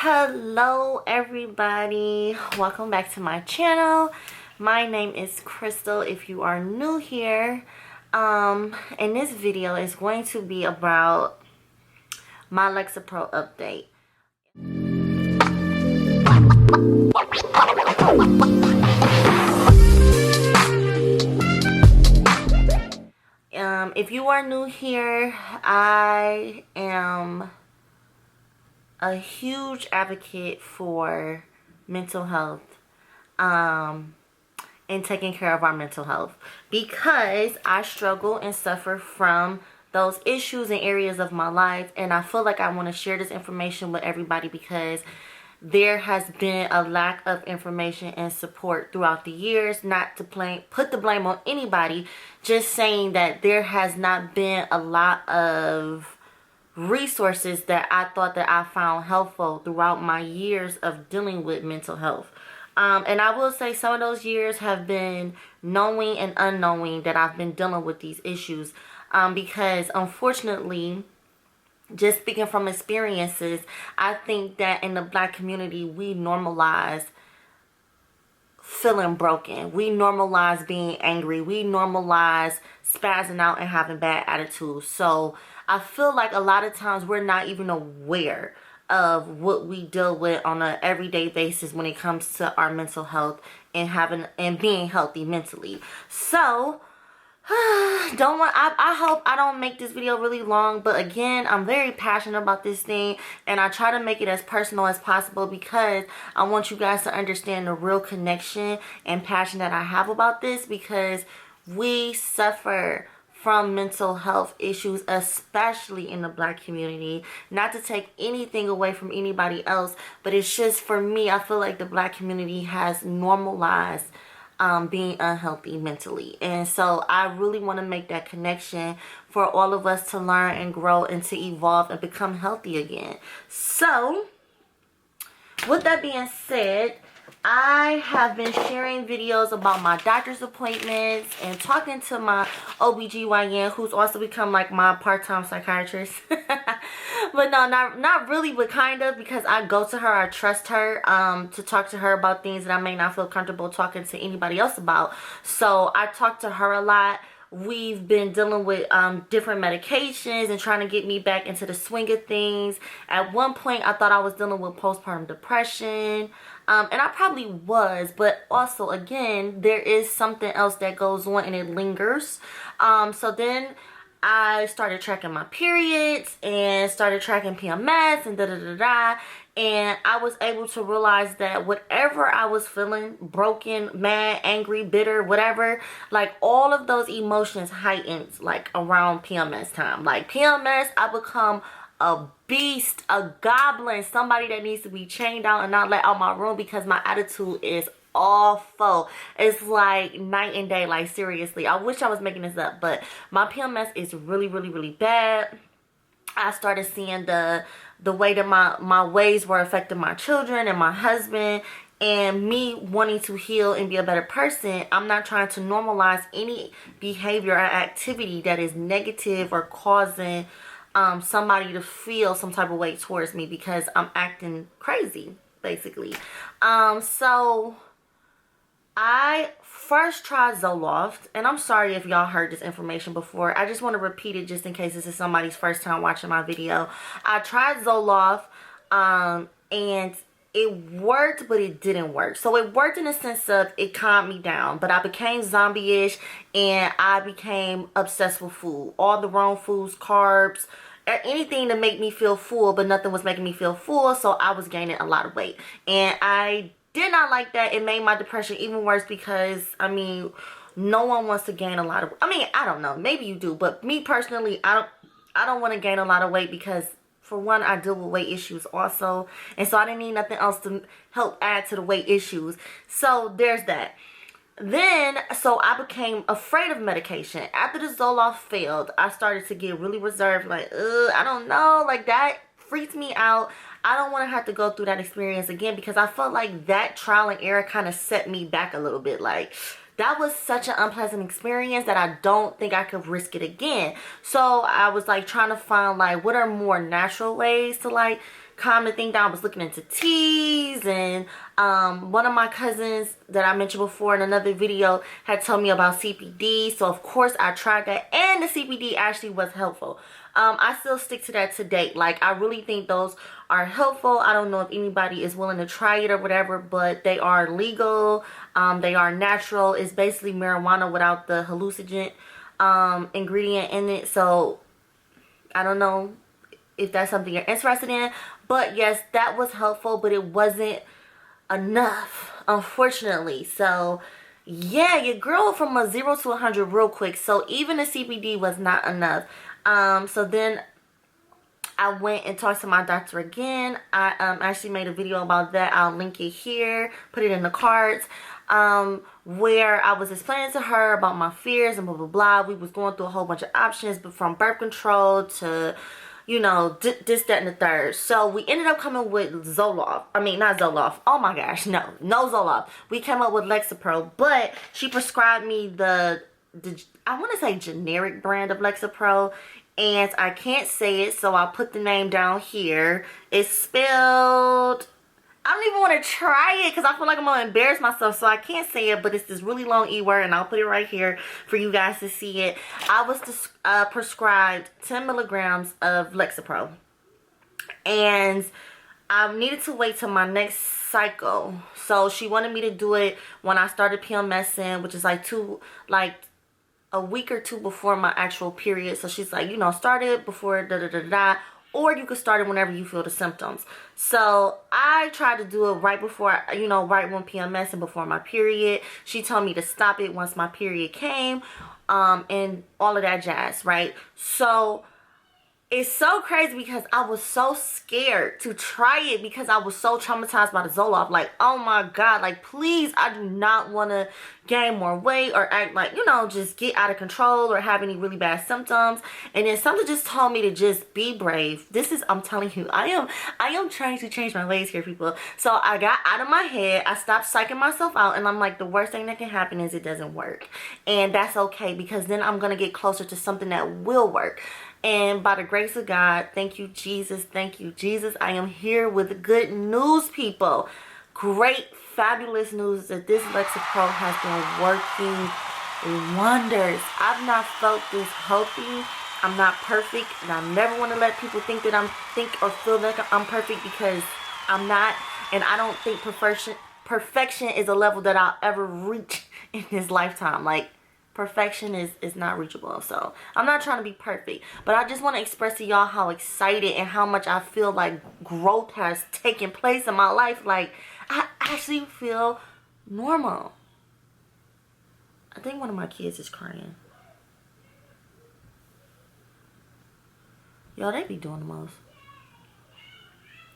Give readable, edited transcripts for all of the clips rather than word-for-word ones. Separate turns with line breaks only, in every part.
Hello everybody, welcome back to my channel. My name is Crystal if you are new here. And this video is going to be about my Lexapro update. If you are new here, I am a huge advocate for mental health and taking care of our mental health, because I struggle and suffer from those issues in areas of my life, and I feel like I want to share this information with everybody because there has been a lack of information and support throughout the years. Not to put the blame on anybody, just saying that there has not been a lot of resources that I thought that I found helpful throughout my years of dealing with mental health. And I will say some of those years have been knowing and unknowing that I've been dealing with these issues, because unfortunately, just speaking from experiences, I think that in the Black community we normalize feeling broken. We normalize being angry. We normalize spazzing out and having bad attitudes. So I feel like a lot of times we're not even aware of what we deal with on an everyday basis when it comes to our mental health and being healthy mentally. So I hope I don't make this video really long, but again, I'm very passionate about this thing, and I try to make it as personal as possible because I want you guys to understand the real connection and passion that I have about this, because we suffer from mental health issues, especially in the Black community. Not to take anything away from anybody else, but it's just, for me, I feel like the Black community has normalized being unhealthy mentally, and so I really want to make that connection for all of us to learn and grow and to evolve and become healthy again. So with that being said, I have been sharing videos about my doctor's appointments and talking to my OBGYN, who's also become like my part-time psychiatrist. But no, not really, but kind of, because I go to her, I trust her to talk to her about things that I may not feel comfortable talking to anybody else about. So I talk to her a lot. We've been dealing with different medications and trying to get me back into the swing of things. At one point, I thought I was dealing with postpartum depression. And I probably was, but also, again, there is something else that goes on and it lingers. So then I started tracking my periods and started tracking PMS and da-da-da-da. And I was able to realize that whatever I was feeling, broken, mad, angry, bitter, whatever, like all of those emotions heightened like around PMS time. Like PMS, I become a beast, a goblin, somebody that needs to be chained out and not let out my room because my attitude is awful. It's like night and day, like seriously. I wish I was making this up, but my PMS is really, really, really bad. I started seeing the way that my ways were affecting my children and my husband, and me wanting to heal and be a better person. I'm not trying to normalize any behavior or activity that is negative or causing somebody to feel some type of way towards me because I'm acting crazy, basically. So I first tried Zoloft, and I'm sorry if y'all heard this information before. I just want to repeat it just in case this is somebody's first time watching my video. I tried Zoloft, and it worked, but it didn't work. So it worked in the sense of it calmed me down, but I became zombie-ish, and I became obsessed with food. All the wrong foods, carbs, anything to make me feel full, but nothing was making me feel full, so I was gaining a lot of weight. And I did not like that. It made my depression even worse because, I mean, no one wants to gain a lot of, I mean, I don't know, maybe you do, but me personally, I don't want to gain a lot of weight because, for one, I deal with weight issues also, and so I didn't need nothing else to help add to the weight issues. So there's that. Then, so I became afraid of medication. After the Zoloft failed, I started to get really reserved, like, I don't know, like that freaks me out. I don't want to have to go through that experience again, because I felt like that trial and error kind of set me back a little bit. Like, that was such an unpleasant experience that I don't think I could risk it again. So I was like trying to find like what are more natural ways to like come to think that I was looking into teas, and one of my cousins that I mentioned before in another video had told me about CBD. So of course I tried that, and the CBD actually was helpful. I still stick to that to date. Like, I really think those are helpful. I don't know if anybody is willing to try it or whatever, but they are legal. They are natural. It's basically marijuana without the hallucinogenic ingredient in it. So I don't know if that's something you're interested in, but yes, that was helpful, but it wasn't enough, unfortunately. So yeah, your girl from a 0 to 100 real quick. So even the CBD was not enough. So then I went and talked to my doctor again. I actually made a video about that. I'll link it here, put it in the cards, where I was explaining to her about my fears and blah blah blah. We was going through a whole bunch of options, but from birth control to, you know, this, that, and the third. So we ended up coming with Zoloft. I mean, not Zoloft. Oh my gosh, no Zoloft. We came up with Lexapro, but she prescribed me the I want to say generic brand of Lexapro, and I can't say it, so I'll put the name down here. It's spelled, I don't even want to try it because I feel like I'm going to embarrass myself, so I can't say it, but it's this really long E word, and I'll put it right here for you guys to see it. I was prescribed 10 milligrams of Lexapro, and I needed to wait till my next cycle. So she wanted me to do it when I started PMSing, which is like a week or two before my actual period. So she's like, you know, start it before or you could start it whenever you feel the symptoms. So I tried to do it right before, you know, right when PMS and before my period. She told me to stop it once my period came, and all of that jazz, right? So it's so crazy because I was so scared to try it because I was so traumatized by the Zoloft. Like, oh my God, like, please, I do not want to gain more weight or act like, you know, just get out of control or have any really bad symptoms. And then something just told me to just be brave. This is, I'm telling you, I am trying to change my ways here, people. So I got out of my head. I stopped psyching myself out, and I'm like, the worst thing that can happen is it doesn't work. And that's okay, because then I'm going to get closer to something that will work. And by the grace of God, thank you, Jesus. Thank you, Jesus. I am here with good news, people. Great, fabulous news that this Lexapro has been working wonders. I've not felt this healthy. I'm not perfect, and I never want to let people think that or feel like I'm perfect, because I'm not. And I don't think perfection is a level that I'll ever reach in this lifetime. Like, perfection is not reachable. So I'm not trying to be perfect, but I just want to express to y'all how excited and how much I feel like growth has taken place in my life. Like, I actually feel normal. I think one of my kids is crying. Y'all, they be doing the most.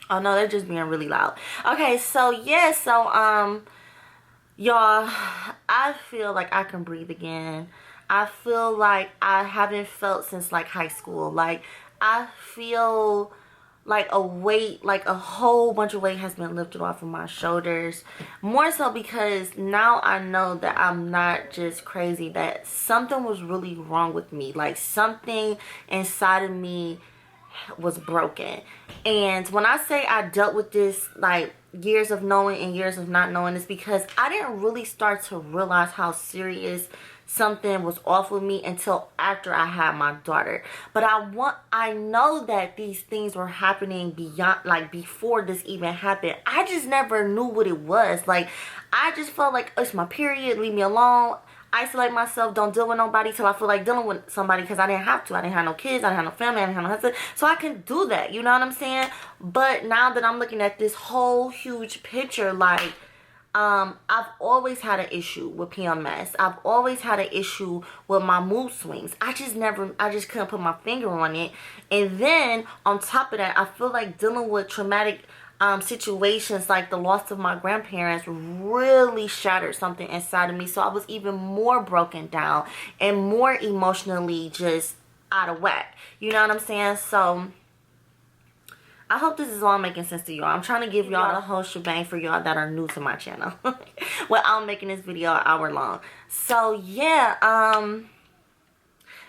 Oh no, they're just being really loud. Okay, so yeah, so y'all, I feel like I can breathe again. I feel like I haven't felt since like high school. Like, I feel like a weight, like a whole bunch of weight has been lifted off of my shoulders. More so because now I know that I'm not just crazy, that something was really wrong with me. Like, something inside of me was broken. And when I say I dealt with this, like, years of knowing and years of not knowing, is because I didn't really start to realize how serious something was off with me until after I had my daughter. But I know that these things were happening beyond, like, before this even happened. I just never knew what it was. Like, I just felt like, it's my period, leave me alone, isolate myself, don't deal with nobody till I feel like dealing with somebody, because I didn't have to. I didn't have no kids, I didn't have no family, I didn't have no husband, so I can do that, you know what I'm saying? But now that I'm looking at this whole huge picture, like, I've always had an issue with PMS. I've always had an issue with my mood swings. I just couldn't put my finger on it. And then on top of that, I feel like dealing with traumatic situations like the loss of my grandparents really shattered something inside of me. So I was even more broken down and more emotionally just out of whack. You know what I'm saying? So I hope this is all making sense to y'all. I'm trying to give y'all the whole shebang for y'all that are new to my channel. Well, I'm making this video an hour long. So yeah,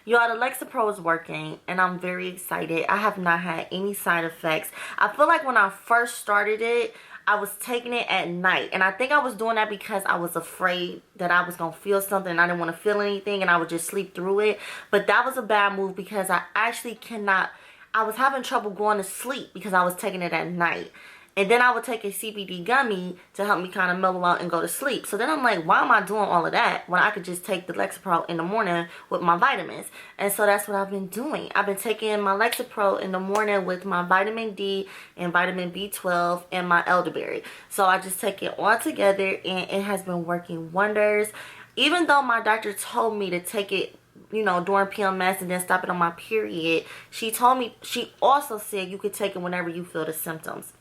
Y'all, the Lexapro is working, and I'm very excited. I have not had any side effects. I feel like when I first started it, I was taking it at night, and I think I was doing that because I was afraid that I was going to feel something and I didn't want to feel anything, and I would just sleep through it. But that was a bad move because I actually cannot, I was having trouble going to sleep because I was taking it at night. And then I would take a CBD gummy to help me kind of mellow out and go to sleep. So then I'm like, why am I doing all of that when I could just take the Lexapro in the morning with my vitamins? And so that's what I've been doing. I've been taking my Lexapro in the morning with my vitamin D and vitamin B12 and my elderberry. So I just take it all together, and it has been working wonders. Even though my doctor told me to take it, you know, during PMS and then stop it on my period, she told me, she also said you could take it whenever you feel the symptoms.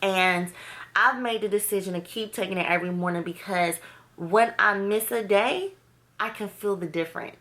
And I've made the decision to keep taking it every morning because when I miss a day, I can feel the difference.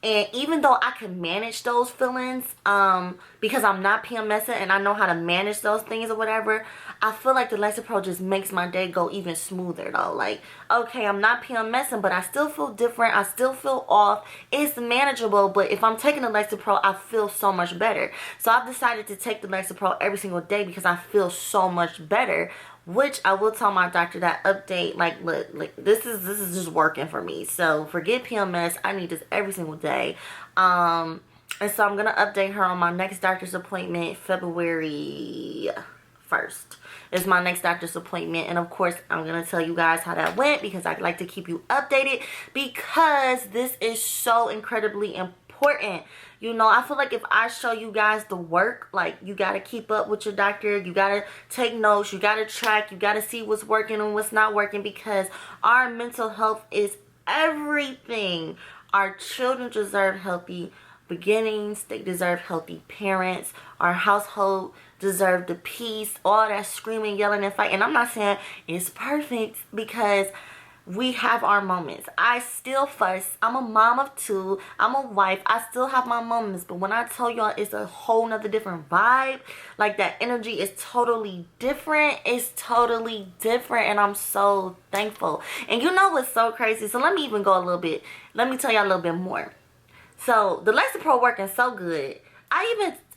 And even though I can manage those feelings, because I'm not PMSing and I know how to manage those things or whatever, I feel like the Lexapro just makes my day go even smoother though. Like, okay, I'm not PMSing, but I still feel different. I still feel off. It's manageable, but if I'm taking the Lexapro, I feel so much better. So I've decided to take the Lexapro every single day because I feel so much better. Which I will tell my doctor that update, like, look, this is just working for me. So forget PMS. I need this every single day. And so I'm gonna update her on my next doctor's appointment. February 1st is my next doctor's appointment, and of course I'm gonna tell you guys how that went because I like to keep you updated because this is so incredibly important. You know, I feel like if I show you guys the work, like, you got to keep up with your doctor. You got to take notes. You got to track. You got to see what's working and what's not working because our mental health is everything. Our children deserve healthy beginnings. They deserve healthy parents. Our household deserve the peace. All that screaming, yelling, and fighting. And I'm not saying it's perfect because we have our moments. I still fuss. I'm a mom of 2. I'm a wife. I still have my moments. But when I tell y'all it's a whole nother different vibe, like that energy is totally different. It's totally different. And I'm so thankful. And you know what's so crazy? So let me even go a little bit. Let me tell y'all a little bit more. So the Lexapro working so good.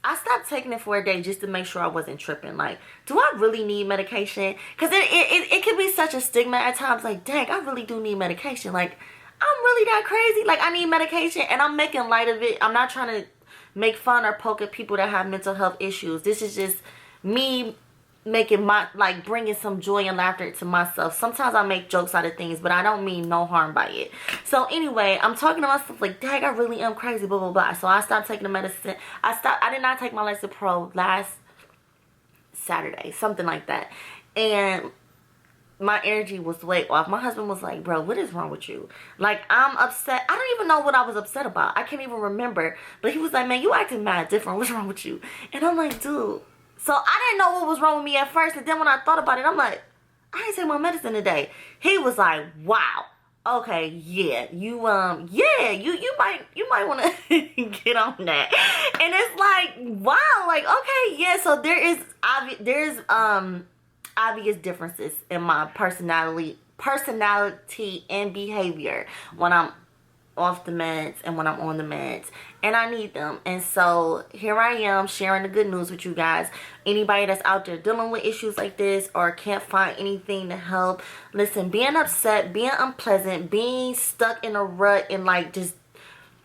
I stopped taking it for a day just to make sure I wasn't tripping. Like, do I really need medication? Because it can be such a stigma at times. Like, dang, I really do need medication. Like, I'm really that crazy. Like, I need medication, and I'm making light of it. I'm not trying to make fun or poke at people that have mental health issues. This is just me making bringing some joy and laughter to myself. Sometimes I make jokes out of things, but I don't mean no harm by it. So anyway, I'm talking to myself like, dang, I really am crazy, blah, blah, blah. So I stopped taking the medicine. I did not take my Lexapro last Saturday, something like that. And my energy was way off. My husband was like, bro, what is wrong with you? Like, I'm upset. I don't even know what I was upset about. I can't even remember. But he was like, man, you acting mad different. What's wrong with you? And I'm like, dude. So I didn't know what was wrong with me at first. And then when I thought about it, I'm like, I ain't take my medicine today. He was like, wow. Okay, yeah. You might want to get on that. And it's like, wow, like, okay, yeah. So there is obvious differences in my personality and behavior when I'm off the meds and when I'm on the meds, and I need them. And so here I am sharing the good news with you guys. Anybody that's out there dealing with issues like this or can't find anything to help, listen, being upset, being unpleasant, being stuck in a rut and like just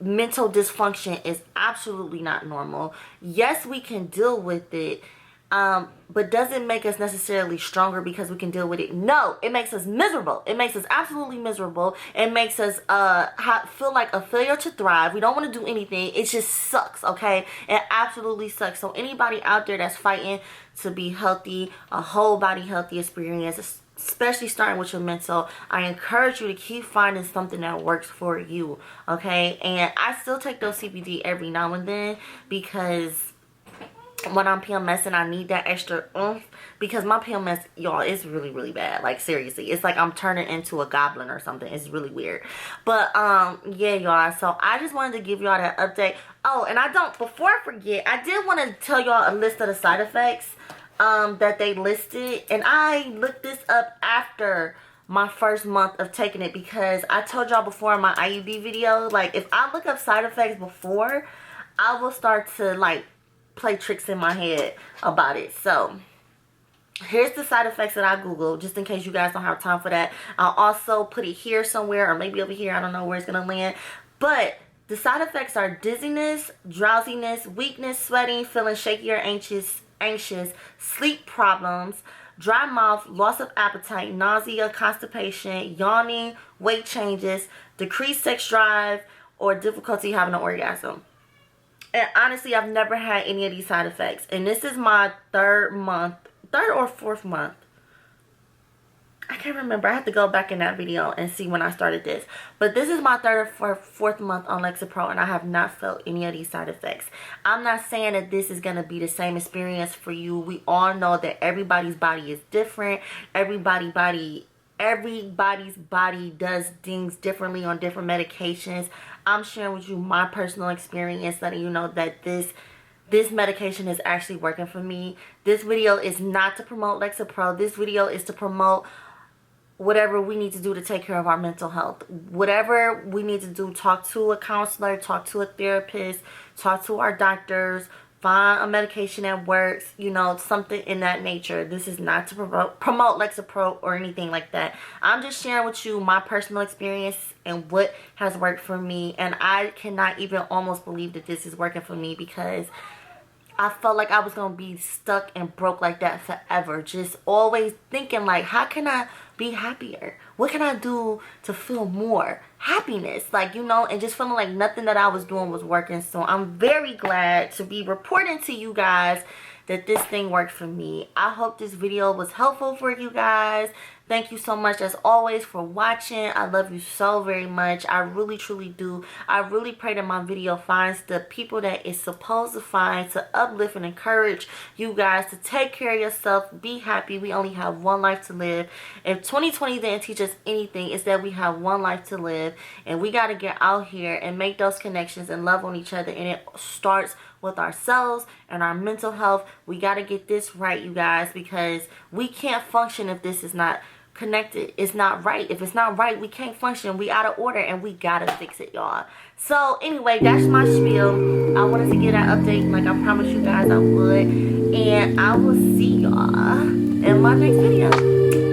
mental dysfunction is absolutely not normal. Yes, we can deal with it, but doesn't make us necessarily stronger because we can deal with it. No, it makes us miserable. It makes us absolutely miserable. It makes us feel like a failure to thrive. We don't want to do anything. It just sucks, okay? It absolutely sucks. So anybody out there that's fighting to be healthy, a whole body healthy experience, especially starting with your mental, I encourage you to keep finding something that works for you, okay? And I still take those CBD every now and then because when I'm PMSing, I need that extra oomph because my PMS, y'all, is really, really bad. Like, seriously, it's like I'm turning into a goblin or something. It's really weird. But, yeah, y'all, so I just wanted to give y'all that update. Oh, and before I forget, I did want to tell y'all a list of the side effects that they listed, and I looked this up after my first month of taking it, because I told y'all before in my IUD video, like, if I look up side effects before, I will start to like play tricks in my head about it. So here's the side effects that I googled, just in case you guys don't have time for that. I'll also put it here somewhere, or maybe over here. I don't know where it's gonna land. But the side effects are dizziness, drowsiness, weakness, sweating, feeling shaky or anxious, sleep problems, dry mouth, loss of appetite, nausea, constipation, yawning, weight changes, decreased sex drive, or difficulty having an orgasm. And honestly, I've never had any of these side effects. And this is my third or fourth month. I can't remember. I have to go back in that video and see when I started this. But this is my third or fourth month on Lexapro, and I have not felt any of these side effects. I'm not saying that this is going to be the same experience for you. We all know that everybody's body is different. Everybody's body does things differently on different medications. I'm sharing with you my personal experience, letting you know that this medication is actually working for me. This video is not to promote Lexapro. This video is to promote whatever we need to do to take care of our mental health. Whatever we need to do, talk to a counselor, talk to a therapist, talk to our doctors, find a medication that works, you know, something in that nature. This is not to promote Lexapro or anything like that. I'm just sharing with you my personal experience and what has worked for me. And I cannot even almost believe that this is working for me, because I felt like I was going to be stuck and broke like that forever. Just always thinking like, how can I be happier? What can I do to feel more happiness? Like, you know, and just feeling like nothing that I was doing was working. So I'm very glad to be reporting to you guys that this thing worked for me. I hope this video was helpful for you guys. Thank you so much as always for watching. I love you so very much. I really truly do. I really pray that my video finds the people that it's supposed to find, to uplift and encourage you guys to take care of yourself. Be happy. We only have one life to live. If 2020 didn't teach us anything, it's that we have one life to live, and we got to get out here and make those connections and love on each other. And it starts with ourselves and our mental health. We got to get this right, you guys, because we can't function if this is not connected. It's not right. If it's not right, we can't function. We out of order, and we gotta fix it, y'all. So anyway, that's my spiel. I wanted to get that update like I promised you guys I would, and I will see y'all in my next video.